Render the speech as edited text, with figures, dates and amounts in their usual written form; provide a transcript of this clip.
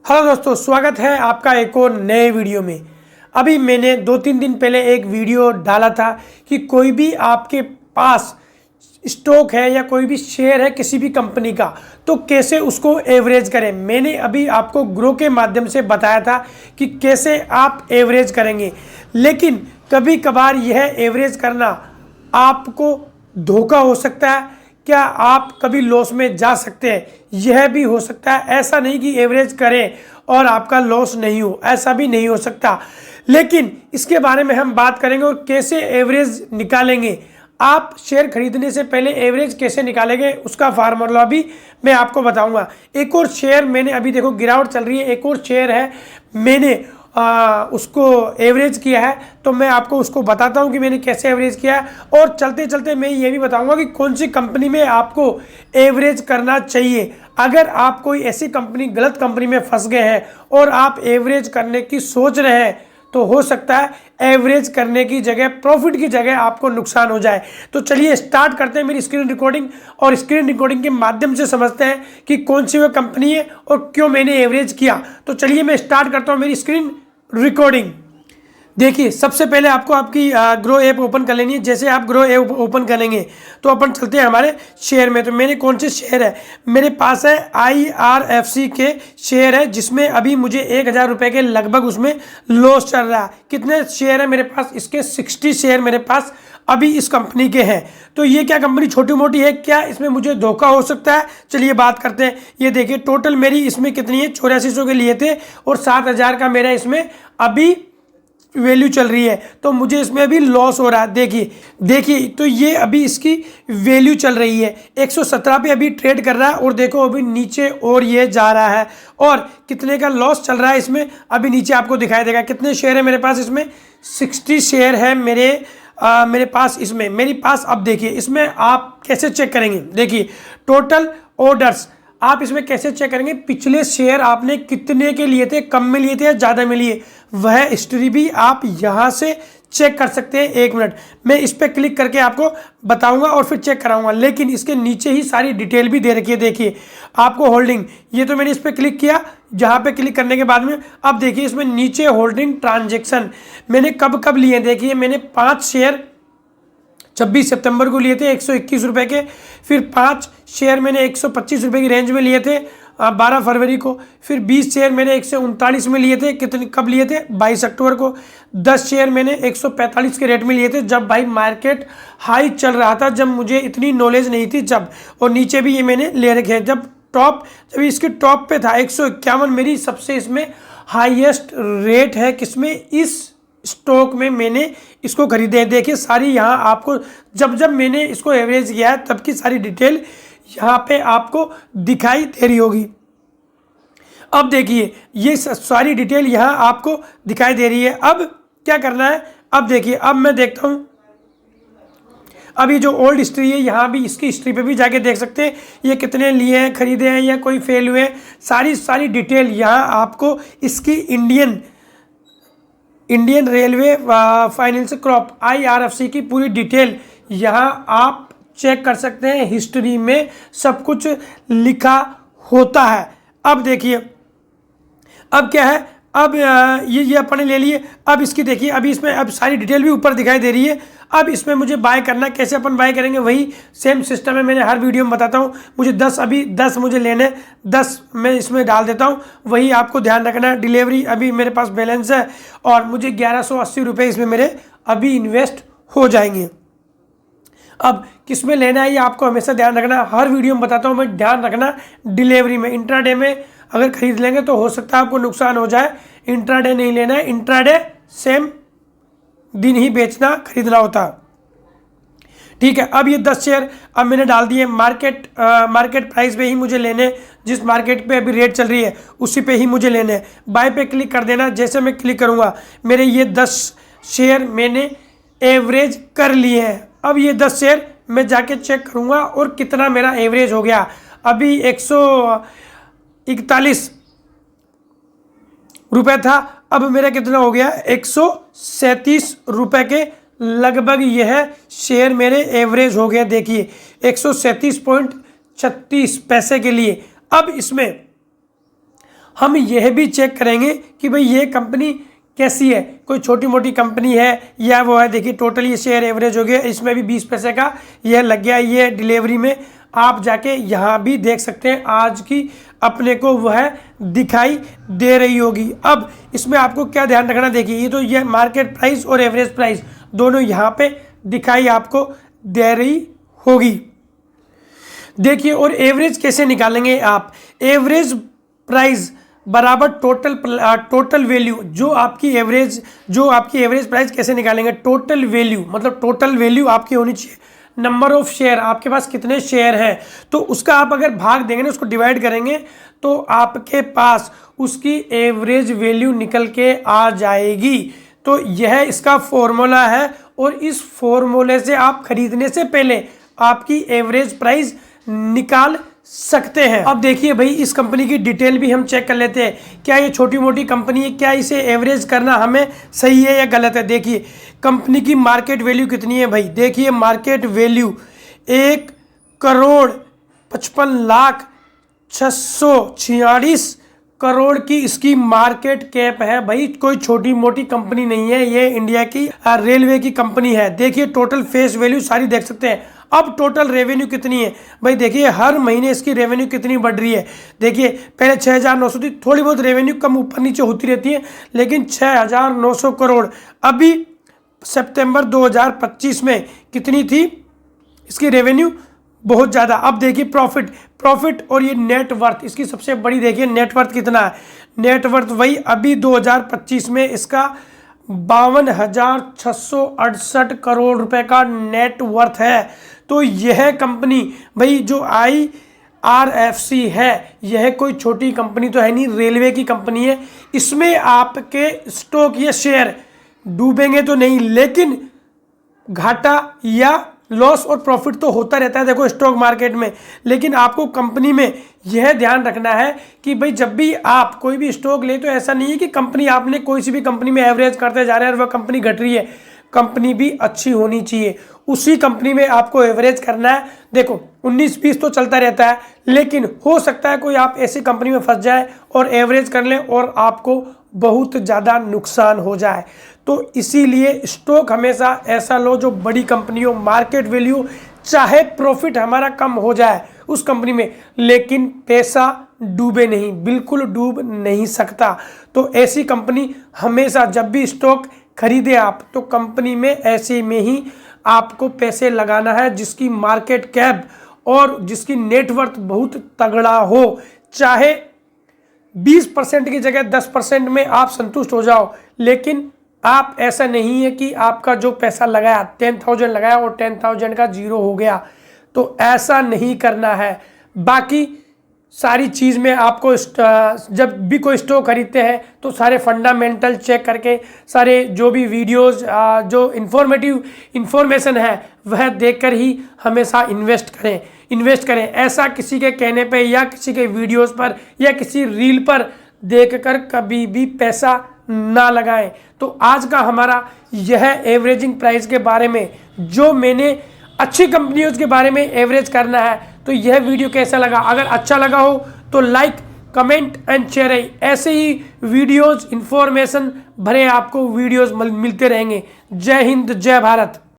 Hello दोस्तों, स्वागत है आपका एक और नए वीडियो में। अभी मैंने 2-3 दिन पहले एक वीडियो डाला था कि कोई भी आपके पास स्टॉक है या कोई भी शेयर है किसी भी कंपनी का, तो कैसे उसको एवरेज करें। मैंने अभी आपको ग्रो के माध्यम से बताया था कि कैसे आप एवरेज करेंगे, लेकिन कभी कभार यह एवरेज करना आपको धोखा हो सकता है। क्या आप कभी लॉस में जा सकते हैं, यह भी हो सकता है। ऐसा नहीं कि एवरेज करें और आपका लॉस नहीं हो, ऐसा भी नहीं हो सकता। लेकिन इसके बारे में हम बात करेंगे और कैसे एवरेज निकालेंगे। आप शेयर खरीदने से पहले एवरेज कैसे निकालेंगे उसका फार्मूला भी मैं आपको बताऊंगा। एक और शेयर मैंने अभी देखो गिरावट चल रही है, एक और शेयर है मैंने उसको एवरेज किया है, तो मैं आपको उसको बताता हूं कि मैंने कैसे एवरेज किया है। और चलते चलते मैं ये भी बताऊंगा कि कौन सी कंपनी में आपको एवरेज करना चाहिए। अगर आप कोई ऐसी कंपनी गलत कंपनी में फंस गए हैं और आप एवरेज करने की सोच रहे हैं, तो हो सकता है एवरेज करने की जगह, प्रॉफिट की जगह आपको नुकसान हो जाए। तो चलिए स्टार्ट करते हैं मेरी स्क्रीन रिकॉर्डिंग, और स्क्रीन रिकॉर्डिंग के माध्यम से समझते हैं कि कौन सी वो कंपनी है और क्यों मैंने एवरेज किया। तो चलिए मैं स्टार्ट करता हूं मेरी स्क्रीन रिकॉर्डिंग। देखिए, सबसे पहले आपको आपकी ग्रो ऐप ओपन कर लेनी है। जैसे आप ग्रो ऐप ओपन करेंगे तो अपन चलते हैं हमारे शेयर में। तो मैंने कौन से शेयर है मेरे पास है, IRFC के शेयर है, जिसमें अभी मुझे 1000 रुपये के लगभग उसमें लॉस चल रहा है। कितने शेयर है मेरे पास? इसके 60 शेयर मेरे पास अभी इस कंपनी के हैं। तो ये क्या कंपनी छोटी मोटी है क्या? इसमें मुझे धोखा हो सकता है। चलिए बात करते हैं। ये देखिए टोटल मेरी इसमें कितनी है, 8400 के लिए थे और 7000 का मेरा इसमें अभी वैल्यू चल रही है, तो मुझे इसमें अभी लॉस हो रहा है। देखिए तो ये अभी इसकी वैल्यू चल रही है 117 पे अभी ट्रेड कर रहा है, और देखो अभी नीचे और ये जा रहा है। और कितने का लॉस चल रहा है इसमें अभी नीचे आपको दिखाई देगा। कितने शेयर है मेरे पास? इसमें 60 शेयर है मेरे पास इसमें। मेरे पास अब देखिए इसमें आप कैसे चेक करेंगे। देखिए टोटल ऑर्डर्स आप इसमें कैसे चेक करेंगे, पिछले शेयर आपने कितने के लिए थे, कम में लिए थे या ज़्यादा में लिए, वह हिस्ट्री भी आप यहाँ से चेक कर सकते हैं। 1 मिनट मैं इस पर क्लिक करके आपको बताऊंगा और फिर चेक कराऊंगा, लेकिन इसके नीचे ही सारी डिटेल भी दे रखी है। देखिए आपको होल्डिंग, ये तो मैंने इस पर क्लिक किया, जहाँ पे क्लिक करने के बाद में अब देखिए इसमें नीचे होल्डिंग ट्रांजेक्शन मैंने कब कब लिए। देखिए मैंने 5 शेयर 26 सितंबर को लिए थे 121 रुपये के, फिर 5 शेयर मैंने 125 रुपये की रेंज में लिए थे 12 फरवरी को, फिर 20 शेयर मैंने 139 में लिए थे। कितने कब लिए थे? 22 अक्टूबर को। 10 शेयर मैंने 145 के रेट में लिए थे, जब भाई मार्केट हाई चल रहा था, जब मुझे इतनी नॉलेज नहीं थी जब। और नीचे भी ये मैंने ले रखे हैं जब इसके टॉप पे था 151 मेरी सबसे इसमें हाईएस्ट रेट है। किसमें? इस स्टॉक में मैंने इसको खरीदे हैं। देखिए सारी यहाँ आपको जब मैंने इसको एवरेज किया है तब की सारी डिटेल यहाँ पे आपको दिखाई दे रही होगी। अब देखिए ये सारी डिटेल यहाँ आपको दिखाई दे रही है। अब क्या करना है? अब देखिए अब मैं देखता हूँ, अभी जो ओल्ड हिस्ट्री है यहाँ भी, इसकी हिस्ट्री पे भी जाके देख सकते हैं ये कितने लिए हैं, खरीदे हैं या कोई फेल हुए हैं। सारी डिटेल यहाँ आपको इसकी Indian railway finance crop IRFC की पूरी डिटेल यहाँ आप चेक कर सकते हैं। हिस्ट्री में सब कुछ लिखा होता है। अब देखिए अब क्या है, अब ये अपने ले लिए। अब इसकी देखिए अभी इसमें अब सारी डिटेल भी ऊपर दिखाई दे रही है। अब इसमें मुझे बाय करना, कैसे अपन बाय करेंगे वही सेम सिस्टम है, मैंने हर वीडियो में बताता हूँ। मुझे 10 मुझे लेने, 10 मैं इसमें डाल देता हूँ, वही आपको ध्यान रखना है। डिलीवरी अभी मेरे पास बैलेंस है और मुझे 1180 रुपये इसमें मेरे अभी इन्वेस्ट हो जाएंगे। अब किस में लेना है ये आपको हमेशा ध्यान रखना, हर वीडियो में बताता हूँ मैं। ध्यान रखना डिलीवरी में, इंट्राडे में अगर खरीद लेंगे तो हो सकता है आपको नुकसान हो जाए। इंट्राडे नहीं लेना है, इंट्राडे सेम दिन ही बेचना खरीदना होता। ठीक है, अब ये 10 शेयर अब मैंने डाल दिए। मार्केट प्राइस पे ही मुझे लेने, जिस मार्केट पे अभी रेट चल रही है उसी पे ही मुझे लेने। बाय पे क्लिक कर देना। जैसे मैं क्लिक करूँगा मेरे ये 10 शेयर मैंने एवरेज कर लिए हैं। अब ये 10 शेयर मैं जाके चेक करूँगा और कितना मेरा एवरेज हो गया। अभी 141 रुपये था, अब मेरा कितना हो गया? 137 रुपये के लगभग यह शेयर मेरे एवरेज हो गया। देखिए 137.36 पैसे के लिए। अब इसमें हम यह भी चेक करेंगे कि भाई ये कंपनी कैसी है, कोई छोटी मोटी कंपनी है या वो है। देखिए टोटल ये शेयर एवरेज हो गया, इसमें भी 20 पैसे का यह लग गया। ये डिलीवरी में आप जाके यहाँ भी देख सकते हैं, आज की अपने को वह दिखाई दे रही होगी। अब इसमें आपको क्या ध्यान रखना, देखिए ये तो ये मार्केट प्राइस और एवरेज प्राइस दोनों यहाँ पे दिखाई आपको दे रही होगी। देखिए और एवरेज कैसे निकालेंगे आप, एवरेज प्राइस बराबर टोटल वैल्यू, जो आपकी एवरेज प्राइस कैसे निकालेंगे, टोटल वैल्यू मतलब टोटल वैल्यू आपकी होनी चाहिए नंबर ऑफ शेयर, आपके पास कितने शेयर हैं, तो उसका आप अगर भाग देंगे ना, उसको डिवाइड करेंगे तो आपके पास उसकी एवरेज वैल्यू निकल के आ जाएगी। तो यह इसका फॉर्मूला है और इस फॉर्मूले से आप खरीदने से पहले आपकी एवरेज प्राइस निकाल सकते हैं। अब देखिए भाई इस कंपनी की डिटेल भी हम चेक कर लेते हैं, क्या ये छोटी मोटी कंपनी है, क्या इसे एवरेज करना हमें सही है या गलत है। देखिए कंपनी की मार्केट वैल्यू कितनी है भाई, देखिए मार्केट वैल्यू 1,55,646 करोड़ की इसकी मार्केट कैप है भाई, कोई छोटी मोटी कंपनी नहीं है, ये इंडिया की रेलवे की कंपनी है। देखिए टोटल फेस वैल्यू सारी देख सकते हैं। अब टोटल रेवेन्यू कितनी है भाई, देखिए हर महीने इसकी रेवेन्यू कितनी बढ़ रही है। देखिए पहले 6,900 थी, थोड़ी बहुत रेवेन्यू कम ऊपर नीचे होती रहती है, लेकिन 6,900 करोड़ अभी सितंबर 2025 में कितनी थी इसकी रेवेन्यू, बहुत ज़्यादा। अब देखिए प्रॉफिट और ये नेटवर्थ, इसकी सबसे बड़ी देखिए नेटवर्थ कितना है, नेटवर्थ वही अभी 2025 में इसका 52,668 करोड़ रुपए का नेटवर्थ है। तो यह कंपनी भाई जो IRFC है, यह कोई छोटी कंपनी तो है नहीं, रेलवे की कंपनी है। इसमें आपके स्टॉक या शेयर डूबेंगे तो नहीं, लेकिन घाटा या लॉस और प्रॉफिट तो होता रहता है देखो स्टॉक मार्केट में। लेकिन आपको कंपनी में यह ध्यान रखना है कि भाई जब भी आप कोई भी स्टॉक ले, तो ऐसा नहीं है कि कंपनी आपने कोई सी भी कंपनी में एवरेज करते जा रहे हैं और वह कंपनी घट रही है, कंपनी भी अच्छी होनी चाहिए, उसी कंपनी में आपको एवरेज करना है। देखो 19-20 तो चलता रहता है, लेकिन हो सकता है कोई आप ऐसी कंपनी में फंस जाए और एवरेज कर लें और आपको बहुत ज़्यादा नुकसान हो जाए। तो इसीलिए स्टॉक हमेशा ऐसा लो जो बड़ी कंपनी हो, मार्केट वैल्यू, चाहे प्रॉफिट हमारा कम हो जाए उस कंपनी में, लेकिन पैसा डूबे नहीं, बिल्कुल डूब नहीं सकता। तो ऐसी कंपनी हमेशा जब भी स्टॉक खरीदे आप, तो कंपनी में ऐसे में ही आपको पैसे लगाना है जिसकी मार्केट कैप और जिसकी नेटवर्थ बहुत तगड़ा हो। चाहे 20% की जगह 10% में आप संतुष्ट हो जाओ, लेकिन आप ऐसा नहीं है कि आपका जो पैसा लगाया 10,000 लगाया और 10,000 का जीरो हो गया, तो ऐसा नहीं करना है। बाकी सारी चीज़ में आपको जब भी कोई स्टॉक खरीदते हैं तो सारे फंडामेंटल चेक करके, सारे जो भी वीडियोस जो इन्फॉर्मेशन है वह देखकर ही हमेशा इन्वेस्ट करें। ऐसा किसी के कहने पे या किसी के वीडियोस पर या किसी रील पर देखकर कभी भी पैसा ना लगाएं। तो आज का हमारा यह एवरेजिंग प्राइस के बारे में, जो मैंने अच्छी कंपनियों के बारे में एवरेज करना है। तो यह वीडियो कैसा लगा, अगर अच्छा लगा हो तो लाइक, कमेंट एंड शेयर। ऐसे ही वीडियोस इन्फॉर्मेशन भरे आपको वीडियोस मिलते रहेंगे। जय हिंद, जय भारत।